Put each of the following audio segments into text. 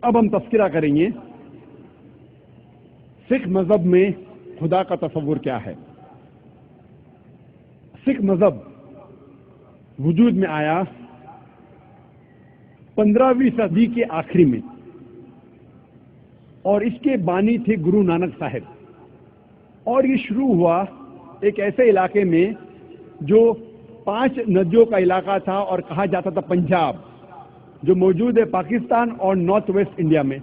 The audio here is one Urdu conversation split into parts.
اب ہم تذکرہ کریں گے سکھ مذہب میں خدا کا تصور کیا ہے. سکھ مذہب وجود میں آیا 15ویں صدی کے آخری میں، اور اس کے بانی تھے گرو نانک صاحب. اور یہ شروع ہوا ایک ایسے علاقے میں جو 5 ندیوں کا علاقہ تھا اور کہا جاتا تھا پنجاب، جو موجود ہے پاکستان اور نارتھ ویسٹ انڈیا میں.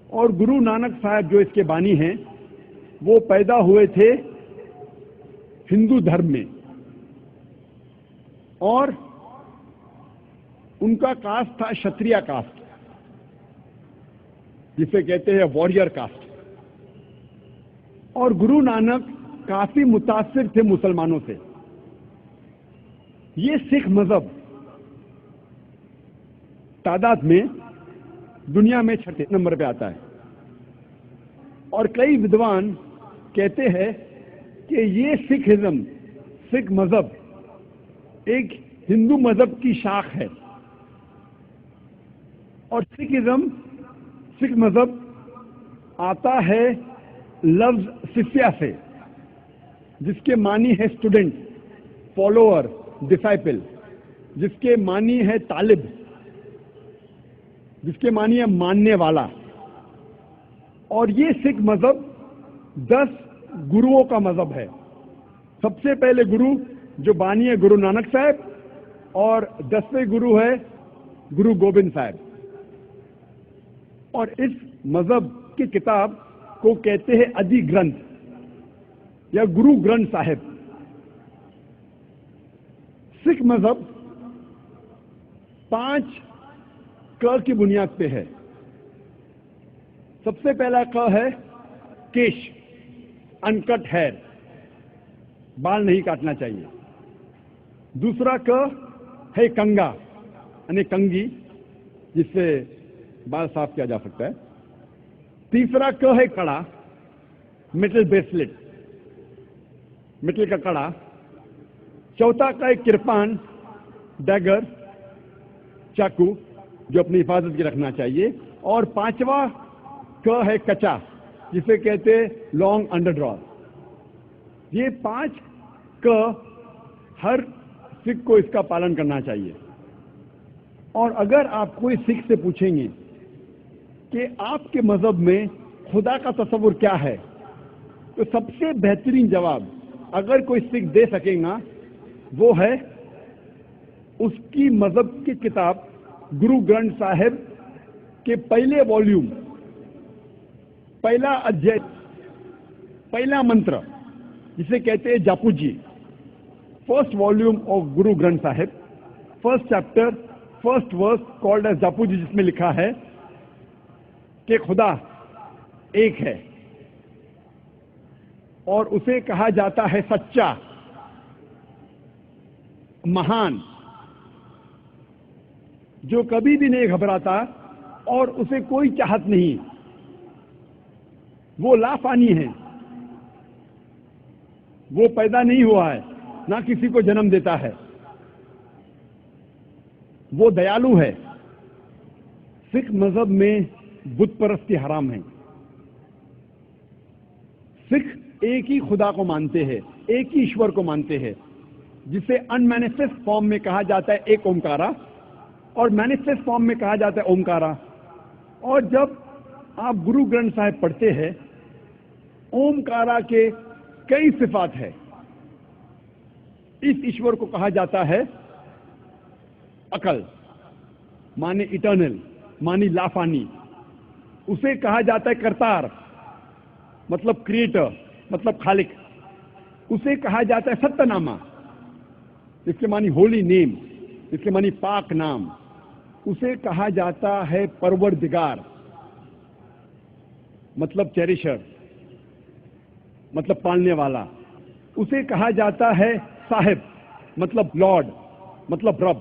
اور گرو نانک صاحب جو اس کے بانی ہیں وہ پیدا ہوئے تھے ہندو دھرم میں، اور ان کا کاسٹ تھا شتریہ کاسٹ، جسے کہتے ہیں واریر کاسٹ. اور گرو نانک کافی متاثر تھے مسلمانوں سے. یہ سکھ مذہب تعداد میں دنیا میں 6 نمبر پہ آتا ہے، اور کئی ودوان کہتے ہیں کہ یہ سکھزم، سکھ مذہب ایک ہندو مذہب کی شاخ ہے. اور سکھزم، سکھ مذہب آتا ہے لفظ سسیا سے، جس کے معنی ہے اسٹوڈنٹ، فالوور، ڈسائپل، جس کے معنی ہے طالب، جس کے معنی ہے ماننے والا. اور یہ سکھ مذہب 10 گروؤں کا مذہب ہے. سب سے پہلے گرو جو بانی ہے گرو نانک صاحب، اور 10ویں گرو ہے گرو گوبند صاحب. اور اس مذہب کی کتاب کو کہتے ہیں ادی گرنتھ یا گرو گرنتھ صاحب. سکھ مذہب 5 ق کی بنیاد پہ ہے. سب سے پہلا ق ہے کیش، انکٹ ہیئر، بال نہیں کاٹنا چاہیے. دوسرا ق ہے کنگا، یعنی کنگی، جس سے بال صاف کیا جا سکتا ہے. تیسرا ق ہے کڑا، میٹل بریسلٹ، میٹل کا کڑا. چوتھا ق ہے کرپان، ڈیگر، چاقو، جو اپنی حفاظت کی رکھنا چاہیے. اور 5واں ق ہے کچا، جسے کہتے لانگ انڈر ڈرا. یہ 5 ق ہر سکھ کو اس کا پالن کرنا چاہیے. اور اگر آپ کوئی سکھ سے پوچھیں گے کہ آپ کے مذہب میں خدا کا تصور کیا ہے، تو سب سے بہترین جواب اگر کوئی سکھ دے سکے گا وہ ہے اس کی مذہب کی کتاب گرو گرنتھ صاحب کے پہلے والیوم، پہلا ادھیائے، پہلا منتر، جسے کہتے ہیں جاپو جی. First volume of Guru Granth صاحب، فرسٹ چیپٹر، فرسٹ ورس کالڈ ایز جاپو جی، جس میں لکھا ہے کہ خدا ایک ہے اور اسے کہا جاتا ہے سچا، مہان، جو کبھی بھی نہیں گھبراتا اور اسے کوئی چاہت نہیں. وہ لافانی ہے، وہ پیدا نہیں ہوا ہے، نہ کسی کو جنم دیتا ہے. وہ دیالو ہے. سکھ مذہب میں بت پرستی حرام ہے. سکھ ایک ہی خدا کو مانتے ہیں، ایک ہی ایشور کو مانتے ہیں، جسے ان مینیفیسٹ فارم میں کہا جاتا ہے ایک اومکارا، اور مینیفیسٹ فارم میں کہا جاتا ہے اومکارا. اور جب آپ گرو گرنتھ صاحب پڑھتے ہیں، اومکارا کے کئی صفات ہے. اس ایشور کو کہا جاتا ہے عقل، معنی اٹرنل، معنی لافانی. اسے کہا جاتا ہے کرتار، مطلب کریٹر، مطلب خالق. اسے کہا جاتا ہے ستیہ نامہ، جس کے معنی ہولی نیم، جس کے معنی پاک نام. اسے کہا جاتا ہے پروردگار، مطلب چیریشر، مطلب پالنے والا. اسے کہا جاتا ہے صاحب، مطلب لارڈ، مطلب رب.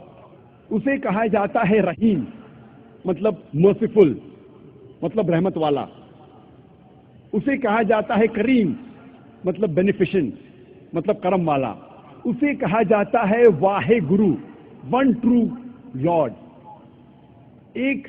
اسے کہا جاتا ہے رحیم، مطلب مرسیفل، مطلب رحمت والا. اسے کہا جاتا ہے کریم، مطلب بینیفیشنٹ، مطلب کرم والا. اسے کہا جاتا ہے واحد گرو، ون ٹرو لارڈ، ایک